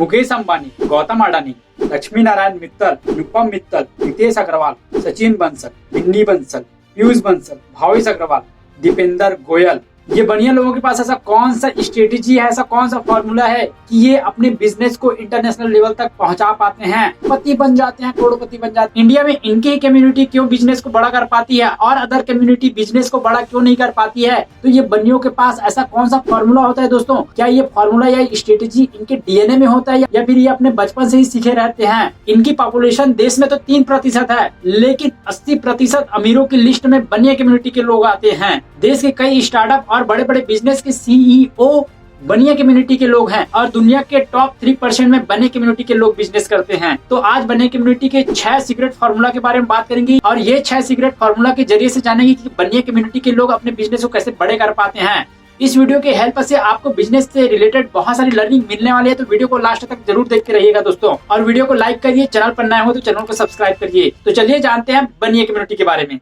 मुकेश अंबानी, गौतम अडानी, लक्ष्मी नारायण मित्तल, अनुपम मित्तल, नितेश अग्रवाल, सचिन बंसल, बिन्नी बंसल, पीयूष बंसल, भावेश अग्रवाल, दीपेंद्र गोयल, ये बनिया लोगों के पास ऐसा कौन सा स्ट्रेटेजी है, ऐसा कौन सा फॉर्मूला है कि ये अपने बिजनेस को इंटरनेशनल लेवल तक पहुंचा पाते हैं, पति बन जाते हैं, करोड़पति बन जाते हैं। इंडिया में इनकी कम्युनिटी क्यों बिजनेस को बड़ा कर पाती है और अदर कम्युनिटी बिजनेस को बड़ा क्यों नहीं कर पाती है? तो ये बनियों के पास ऐसा कौन सा फॉर्मूला होता है दोस्तों? क्या ये फॉर्मूला या स्ट्रेटेजी इनके डीएनए में होता है या फिर ये अपने बचपन से ही सीखे रहते हैं? इनकी पॉपुलेशन देश में तो 3% है, लेकिन 80% अमीरों की लिस्ट में बनिया कम्युनिटी के लोग आते हैं। देश के कई स्टार्टअप और बड़े बड़े बिजनेस के सीईओ बनिया कम्युनिटी के लोग हैं और दुनिया के टॉप 3% में बनिया कम्युनिटी के लोग बिजनेस करते हैं। तो आज बनिया कम्युनिटी के 6 सीक्रेट फार्मूला के बारे में बात करेंगे और ये 6 सीक्रेट फार्मूला के जरिए से जानेंगे कि बनिया कम्युनिटी के लोग अपने बिजनेस को कैसे बड़े कर पाते हैं। इस वीडियो के हेल्प से आपको बिजनेस से रिलेटेड बहुत सारी लर्निंग मिलने वाली है, तो वीडियो को लास्ट तक जरूर देख के रहिएगा दोस्तों। और वीडियो को लाइक करिए, चैनल पर नए हो तो चैनल को सब्सक्राइब करिए। तो चलिए जानते हैं बनिया कम्युनिटी के बारे में।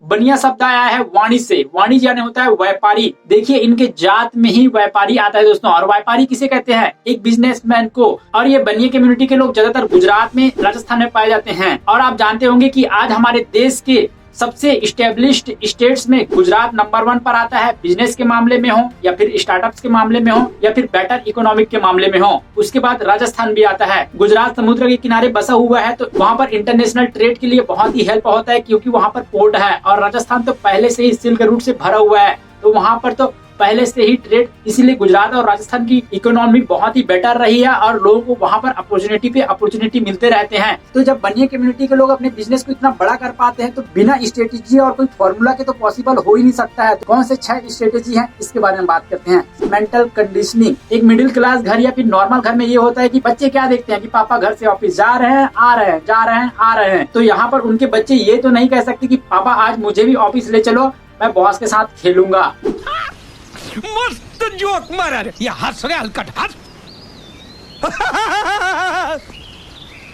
बनिया शब्द आया है वाणी से। वाणी यानी होता है व्यापारी। देखिए इनके जात में ही व्यापारी आता है दोस्तों। और व्यापारी किसे कहते हैं? एक बिजनेसमैन को। और ये बनिया कम्युनिटी के लोग ज्यादातर गुजरात में, राजस्थान में पाए जाते हैं। और आप जानते होंगे कि आज हमारे देश के सबसे इस्टेब्लिश्ड स्टेट्स में गुजरात नंबर 1 पर आता है, बिजनेस के मामले में हो या फिर स्टार्टअप्स के मामले में हो या फिर बेटर इकोनॉमिक के मामले में हो। उसके बाद राजस्थान भी आता है। गुजरात समुद्र के किनारे बसा हुआ है, तो वहाँ पर इंटरनेशनल ट्रेड के लिए बहुत ही हेल्प होता है, क्योंकि वहाँ पर पोर्ट है। और राजस्थान तो पहले से ही सिल्क रूट से भरा हुआ है, तो वहाँ पर तो पहले से ही ट्रेड, इसीलिए गुजरात और राजस्थान की इकोनॉमी बहुत ही बेटर रही है और लोगों को वहाँ पर अपॉर्चुनिटी पे अपॉर्चुनिटी मिलते रहते हैं। तो जब बनिया कम्युनिटी के लोग अपने बिजनेस को इतना बड़ा कर पाते हैं, तो बिना स्ट्रेटेजी और कोई फॉर्मूला के तो पॉसिबल हो ही नहीं सकता है। तो कौन से 6 स्ट्रेटेजी हैं, इसके बारे में बात करते हैं। Mental conditioning. एक मिडिल क्लास घर या फिर नॉर्मल घर में ये होता है कि बच्चे क्या देखते हैं कि पापा घर से ऑफिस जा रहे हैं, आ रहे हैं, जा रहे हैं, आ रहे हैं। तो यहाँ पर उनके बच्चे ये तो नहीं कह सकते कि पापा आज मुझे भी ऑफिस ले चलो, मैं बॉस के साथ खेलूंगा। मस्त जोक मारा रे, ये हंस रहे हलकट हंस।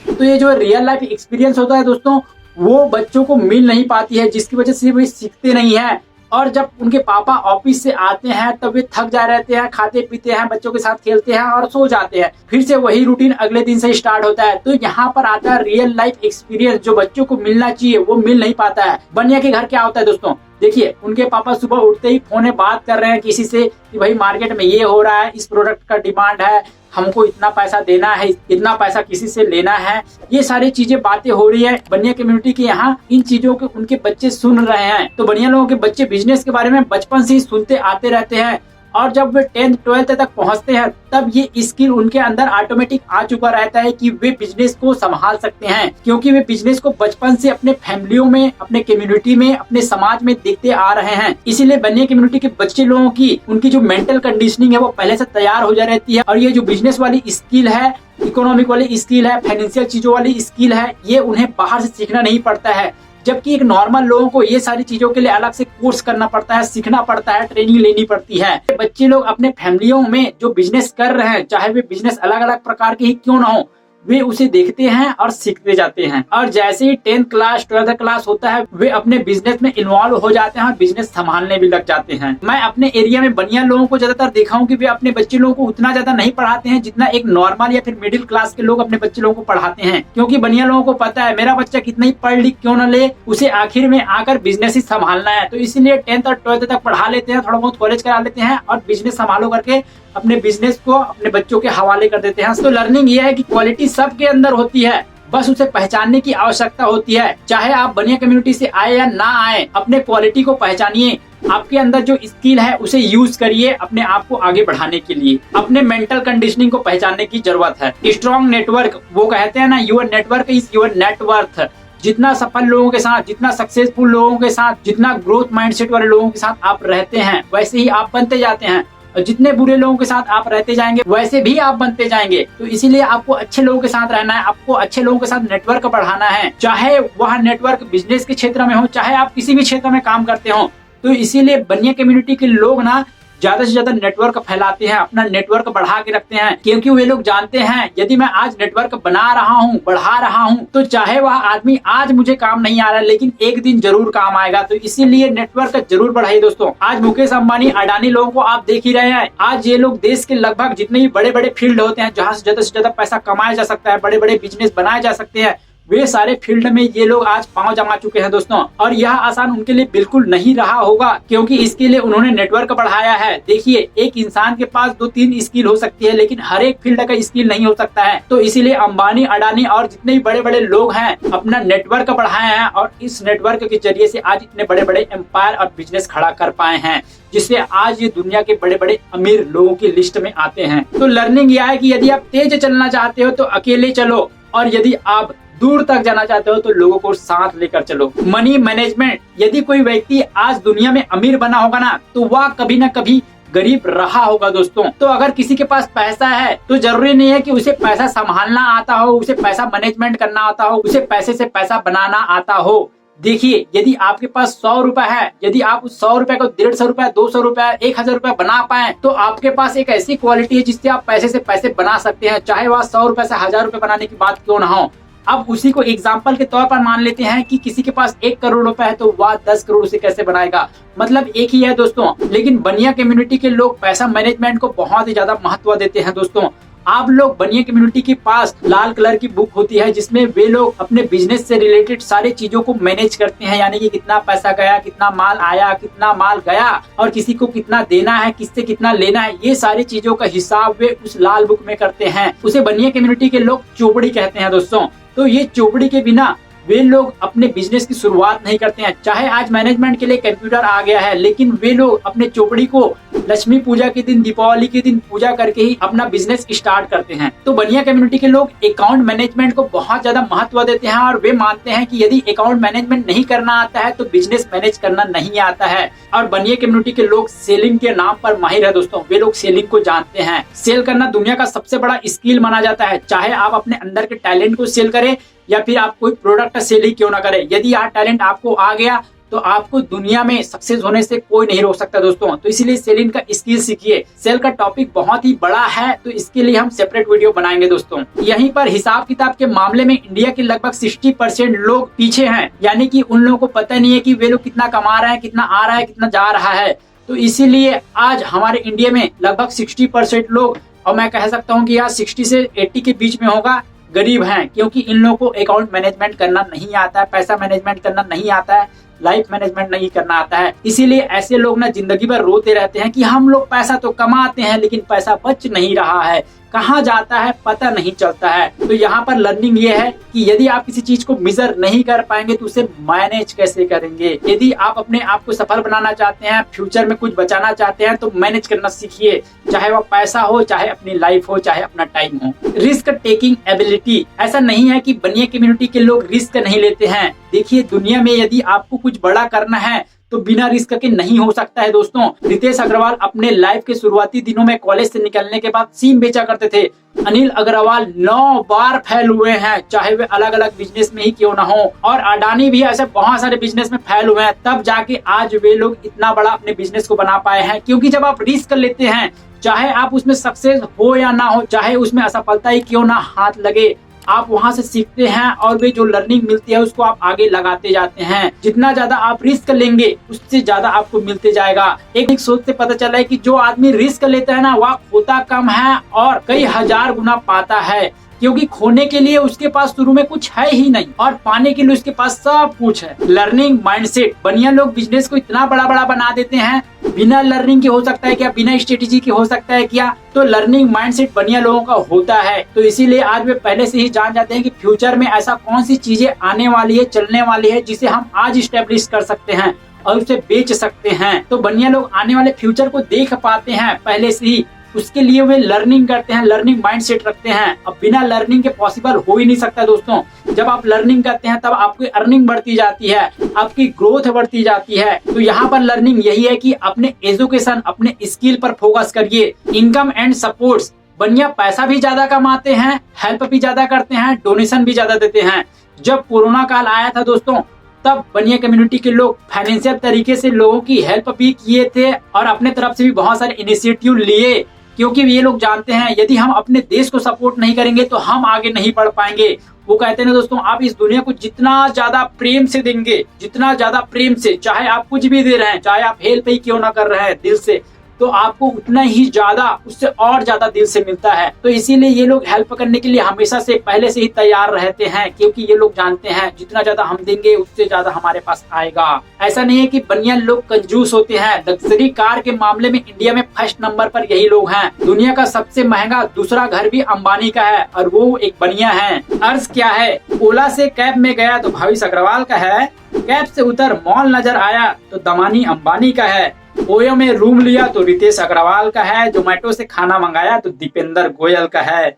तो ये जो रियल लाइफ एक्सपीरियंस होता है दोस्तों, वो बच्चों को मिल नहीं पाती है, जिसकी वजह से वे सीखते नहीं है। और जब उनके पापा ऑफिस से आते हैं तब वे थक जा रहते हैं, खाते पीते हैं, बच्चों के साथ खेलते हैं और सो जाते हैं। फिर से वही रूटीन अगले दिन से स्टार्ट होता है। तो यहाँ पर आता है रियल लाइफ एक्सपीरियंस, जो बच्चों को मिलना चाहिए वो मिल नहीं पाता है। बनिया के घर क्या होता है दोस्तों? देखिए उनके पापा सुबह उठते ही फोन में बात कर रहे हैं किसी से कि भाई मार्केट में ये हो रहा है, इस प्रोडक्ट का डिमांड है, हमको इतना पैसा देना है, इतना पैसा किसी से लेना है। ये सारी चीजें बातें हो रही है बनिया कम्युनिटी के यहाँ। इन चीजों के उनके बच्चे सुन रहे हैं। तो बनिया लोगों के बच्चे बिजनेस के बारे में बचपन से ही सुनते आते रहते हैं और जब वे 10th 12th तक पहुंचते हैं तब ये स्किल उनके अंदर ऑटोमेटिक आ चुका रहता है कि वे बिजनेस को संभाल सकते हैं, क्योंकि वे बिजनेस को बचपन से अपने फैमिलियों में, अपने कम्युनिटी में, अपने समाज में देखते आ रहे हैं। इसीलिए बनिया कम्युनिटी के बच्चे लोगों की उनकी जो मेंटल कंडीशनिंग है वो पहले से तैयार हो जा रहती है। और ये जो बिजनेस वाली स्किल है, इकोनॉमिक वाली स्किल है, फाइनेंशियल चीजों वाली स्किल है, ये उन्हें बाहर से सीखना नहीं पड़ता है। जबकि एक नॉर्मल लोगों को ये सारी चीजों के लिए अलग से कोर्स करना पड़ता है, सीखना पड़ता है, ट्रेनिंग लेनी पड़ती है। बच्चे लोग अपने फैमिलियों में जो बिजनेस कर रहे हैं, चाहे वे बिजनेस अलग अलग प्रकार के ही क्यों ना हो, वे उसे देखते हैं और सीखते जाते हैं। और जैसे ही 10th क्लास 12th क्लास होता है, वे अपने बिजनेस में इन्वॉल्व हो जाते हैं और बिजनेस संभालने भी लग जाते हैं। मैं अपने एरिया में बनिया लोगों को ज्यादातर देखा हूँ कि वे अपने बच्चे लोगों को उतना ज्यादा नहीं पढ़ाते हैं जितना एक नॉर्मल या फिर मिडिल क्लास के लोग अपने बच्चे लोगों को पढ़ाते हैं। क्योंकि बनिया लोगों को पता है मेरा बच्चा कितना ही पढ़ लिख क्यों न ले, उसे आखिर में आकर बिजनेस ही संभालना है। तो इसीलिए 10th और 12th तक पढ़ा लेते हैं, थोड़ा बहुत कॉलेज करा लेते हैं और बिजनेस संभालो करके अपने बिजनेस को अपने बच्चों के हवाले कर देते हैं। तो लर्निंग ये है कि क्वालिटी सबके अंदर होती है, बस उसे पहचानने की आवश्यकता होती है। चाहे आप बनिया कम्युनिटी से आए या ना आए, अपने क्वालिटी को पहचानिए। आपके अंदर जो स्किल है उसे यूज करिए अपने आप को आगे बढ़ाने के लिए। अपने मेंटल कंडीशनिंग को पहचानने की जरूरत है। स्ट्रॉन्ग नेटवर्क, वो कहते हैं ना, your network is your net worth. जितना सफल लोगों के साथ, जितना सक्सेसफुल लोगों के साथ, जितना ग्रोथ माइंडसेट वाले लोगों के साथ आप रहते हैं, वैसे ही आप बनते जाते हैं। और जितने बुरे लोगों के साथ आप रहते जाएंगे, वैसे भी आप बनते जाएंगे। तो इसीलिए आपको अच्छे लोगों के साथ रहना है, आपको अच्छे लोगों के साथ नेटवर्क बढ़ाना है। चाहे वह नेटवर्क बिजनेस के क्षेत्र में हो, चाहे आप किसी भी क्षेत्र में काम करते हो। तो इसीलिए बनिया कम्युनिटी के लोग ना ज्यादा से ज्यादा नेटवर्क फैलाते हैं, अपना नेटवर्क बढ़ा के रखते हैं, क्योंकि वे लोग जानते हैं यदि मैं आज नेटवर्क बना रहा हूँ, बढ़ा रहा हूँ, तो चाहे वह आदमी आज मुझे काम नहीं आ रहा है लेकिन एक दिन जरूर काम आएगा। तो इसीलिए नेटवर्क जरूर बढ़ाइए दोस्तों। आज मुकेश अंबानी, अडानी लोगों को आप देख ही रहे हैं। आज ये लोग देश के लगभग जितने भी बड़े बड़े फील्ड होते हैं जहाँ से ज्यादा पैसा कमाया जा सकता है, बड़े बड़े बिजनेस बनाए जा सकते हैं, वे सारे फील्ड में ये लोग आज पांव जमा चुके हैं दोस्तों। और यह आसान उनके लिए बिल्कुल नहीं रहा होगा, क्योंकि इसके लिए उन्होंने नेटवर्क बढ़ाया है। देखिए, एक इंसान के पास 2-3 स्किल हो सकती है लेकिन हर एक फील्ड का स्किल नहीं हो सकता है। तो इसीलिए अंबानी, अडानी और जितने भी बड़े बड़े लोग हैं अपना नेटवर्क बढ़ाए हैं और इस नेटवर्क के जरिए से आज इतने बड़े बड़े एम्पायर और बिजनेस खड़ा कर पाए हैं, जिससे आज ये दुनिया के बड़े बड़े अमीर लोगों की लिस्ट में आते हैं। तो लर्निंग यह है कि यदि आप तेज चलना चाहते हो तो अकेले चलो, और यदि आप दूर तक जाना चाहते हो तो लोगों को साथ लेकर चलो। मनी मैनेजमेंट, यदि कोई व्यक्ति आज दुनिया में अमीर बना होगा ना तो वह कभी ना कभी गरीब रहा होगा दोस्तों। तो अगर किसी के पास पैसा है तो जरूरी नहीं है कि उसे पैसा संभालना आता हो, उसे पैसा मैनेजमेंट करना आता हो, उसे पैसे से पैसा बनाना आता हो। देखिए, यदि आपके पास 100 रुपए है, यदि आप उस 100 रुपए को 150 रुपए, 200 रुपए, 1000 रुपए बना पाए तो आपके पास एक ऐसी क्वालिटी है जिससे आप पैसे से पैसे बना सकते हैं, चाहे वह 100 रुपए से 1000 रुपए बनाने की बात क्यों ना हो। अब उसी को एग्जाम्पल के तौर पर मान लेते हैं कि किसी के पास 1 करोड़ रुपए है तो वह 10 करोड़ से कैसे बनाएगा। मतलब एक ही है दोस्तों, लेकिन बनिया कम्युनिटी के लोग पैसा मैनेजमेंट को बहुत ही ज्यादा महत्व देते हैं दोस्तों। आप लोग बनिया कम्युनिटी के पास लाल कलर की बुक होती है जिसमें वे लोग अपने बिजनेस से रिलेटेड सारी चीजों को मैनेज करते हैं, यानी कि कितना पैसा गया, कितना माल आया, कितना माल गया और किसी को कितना देना है, किससे कितना लेना है, ये सारी चीजों का हिसाब वे उस लाल बुक में करते हैं। उसे बनिया कम्युनिटी के लोग चोपड़ी कहते हैं दोस्तों। तो ये चोपड़ी के बिना वे लोग अपने बिजनेस की शुरुआत नहीं करते हैं। चाहे आज मैनेजमेंट के लिए कंप्यूटर आ गया है लेकिन वे लोग अपने चोपड़ी को लक्ष्मी पूजा के दिन, दीपावली के दिन पूजा करके ही अपना बिजनेस स्टार्ट करते हैं। तो बनिया कम्युनिटी के लोग अकाउंट मैनेजमेंट को बहुत ज्यादा महत्व देते हैं और वे मानते हैं कि यदि अकाउंट मैनेजमेंट नहीं करना आता है तो बिजनेस मैनेज करना नहीं आता है। और बनिया कम्युनिटी के लोग सेलिंग के नाम पर माहिर है दोस्तों। वे लोग सेलिंग को जानते हैं। सेल करना दुनिया का सबसे बड़ा स्किल माना जाता है, चाहे आप अपने अंदर के टैलेंट को सेल करें या फिर आप कोई प्रोडक्ट सेल ही क्यों ना करें। यदि यह टैलेंट आपको आ गया तो आपको दुनिया में सक्सेस होने से कोई नहीं रोक सकता दोस्तों। तो इसीलिए सेलिंग का स्किल सीखिए। सेल का टॉपिक बहुत ही बड़ा है तो इसके लिए हम सेपरेट वीडियो बनाएंगे दोस्तों। यहीं पर हिसाब किताब के मामले में इंडिया के लगभग 60% लोग पीछे हैं, यानी कि उन लोगों को पता नहीं है कि वे लोग कितना कमा रहे हैं, कितना आ रहा है, कितना जा रहा है। तो इसीलिए आज हमारे इंडिया में लगभग 60% लोग, और मैं कह सकता हूँ कि यहाँ 60 से 80 के बीच में होगा, गरीब हैं, क्योंकि इन लोगों को अकाउंट मैनेजमेंट करना नहीं आता है, पैसा मैनेजमेंट करना नहीं आता है, लाइफ मैनेजमेंट नहीं करना आता है। इसीलिए ऐसे लोग ना जिंदगी भर रोते रहते हैं कि हम लोग पैसा तो कमाते हैं लेकिन पैसा बच नहीं रहा है, कहाँ जाता है पता नहीं चलता है। तो यहाँ पर लर्निंग ये है कि यदि आप किसी चीज को मेजर नहीं कर पाएंगे तो उसे मैनेज कैसे करेंगे। यदि आप अपने आप को सफल बनाना चाहते हैं, फ्यूचर में कुछ बचाना चाहते हैं तो मैनेज करना सीखिए, चाहे वो पैसा हो, चाहे अपनी लाइफ हो, चाहे अपना टाइम हो। रिस्क टेकिंग एबिलिटी, ऐसा नहीं है कि बनिया कम्युनिटी के लोग रिस्क नहीं लेते हैं। देखिए, दुनिया में यदि आपको कुछ बड़ा करना है तो बिना रिस्क के नहीं हो सकता है दोस्तों। रितेश अग्रवाल अपने लाइफ के शुरुआती दिनों में कॉलेज से निकलने के बाद सिम बेचा करते थे। अनिल अग्रवाल 9 बार फेल हुए हैं, चाहे वे अलग अलग बिजनेस में ही क्यों ना हो। और अडानी भी ऐसे बहुत सारे बिजनेस में फेल हुए हैं, तब जाके आज वे लोग इतना बड़ा अपने बिजनेस को बना पाए हैं। क्योंकि जब आप रिस्क लेते हैं, चाहे आप उसमें सक्सेस हो या ना हो, चाहे उसमें असफलता ही क्यों ना हाथ लगे, आप वहां से सीखते हैं और वे जो लर्निंग मिलती है उसको आप आगे लगाते जाते हैं। जितना ज्यादा आप रिस्क लेंगे उससे ज्यादा आपको मिलते जाएगा। एक सोच से पता चला है कि जो आदमी रिस्क लेता है ना वह खोता कम है और कई हजार गुना पाता है, क्योंकि खोने के लिए उसके पास शुरू में कुछ है ही नहीं और पाने के लिए उसके पास सब कुछ है। लर्निंग माइंडसेट, बनिया लोग बिजनेस को इतना बड़ा बड़ा बना देते हैं, बिना लर्निंग के हो सकता है क्या, बिना स्ट्रेटेजी के हो सकता है क्या। तो लर्निंग माइंडसेट बनिया लोगों का होता है। तो इसीलिए आज वे पहले से ही जान जाते हैं कि फ्यूचर में ऐसा कौन सी चीजें आने वाली है, चलने वाली है, जिसे हम आज स्टेब्लिश कर सकते हैं और उसे बेच सकते हैं। तो बनिया लोग आने वाले फ्यूचर को देख पाते हैं पहले से ही, उसके लिए वे लर्निंग करते हैं, लर्निंग माइंडसेट रखते हैं। अब बिना लर्निंग के पॉसिबल हो ही नहीं सकता दोस्तों। जब आप लर्निंग करते हैं तब आपकी अर्निंग बढ़ती जाती है, आपकी ग्रोथ बढ़ती जाती है। तो यहाँ पर लर्निंग यही है कि अपने एजुकेशन, अपने स्किल पर फोकस करिए। इनकम एंड सपोर्ट्स, बनिया पैसा भी ज्यादा कमाते हैं, हेल्प भी ज्यादा करते हैं, डोनेशन भी ज्यादा देते हैं। जब कोरोना काल आया था दोस्तों, तब बनिया कम्युनिटी के लोग फाइनेंशियल तरीके से लोगों की हेल्प भी किए थे और अपने तरफ से भी बहुत सारे इनिशिएटिव लिए, क्योंकि ये लोग जानते हैं यदि हम अपने देश को सपोर्ट नहीं करेंगे तो हम आगे नहीं बढ़ पाएंगे। वो कहते हैं ना दोस्तों, आप इस दुनिया को जितना ज्यादा प्रेम से देंगे, जितना ज्यादा प्रेम से, चाहे आप कुछ भी दे रहे हैं, चाहे आप हेल्प ही क्यों ना कर रहे हैं दिल से, तो आपको उतना ही ज्यादा, उससे और ज्यादा दिल से मिलता है। तो इसीलिए ये लोग हेल्प करने के लिए हमेशा से पहले से ही तैयार रहते हैं, क्योंकि ये लोग जानते हैं जितना ज्यादा हम देंगे उससे ज्यादा हमारे पास आएगा। ऐसा नहीं है कि बनिया लोग कंजूस होते हैं। लग्जरी कार के मामले में इंडिया में फर्स्ट नंबर पर यही लोग हैं। दुनिया का सबसे महंगा दूसरा घर भी अंबानी का है और वो एक बनिया है। अर्ज क्या है, ओला से कैब में गया तो भावेश अग्रवाल का है, कैब से उतर मॉल नजर आया तो दमानी अंबानी का है, ओयो में रूम लिया तो रितेश अग्रवाल का है, जोमेटो से खाना मंगाया तो दीपेंद्र गोयल का है।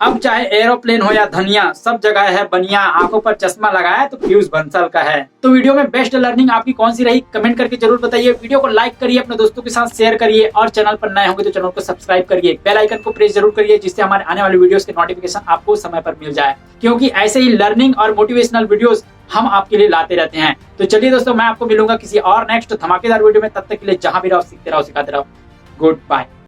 अब चाहे एरोप्लेन हो या धनिया, सब जगह है बनिया, आंखों पर चश्मा लगाया तो पीयूष बंसल का है। तो वीडियो में बेस्ट लर्निंग आपकी कौन सी रही, कमेंट करके जरूर बताइए। वीडियो को लाइक करिए, अपने दोस्तों के साथ शेयर करिए और चैनल पर नए होंगे तो चैनल को सब्सक्राइब करिए। बेल आइकन को प्रेस जरूर करिए, जिससे हमारे आने वाले वीडियोस के नोटिफिकेशन आपको समय पर मिल जाए, क्योंकि ऐसे ही लर्निंग और मोटिवेशनल वीडियोस हम आपके लिए लाते रहते हैं। तो चलिए दोस्तों, मैं आपको मिलूंगा किसी और नेक्स्ट धमाकेदार वीडियो में। तब तक के लिए जहां भी रहो, सीखते रहो, सिखाते रहो। Good bye.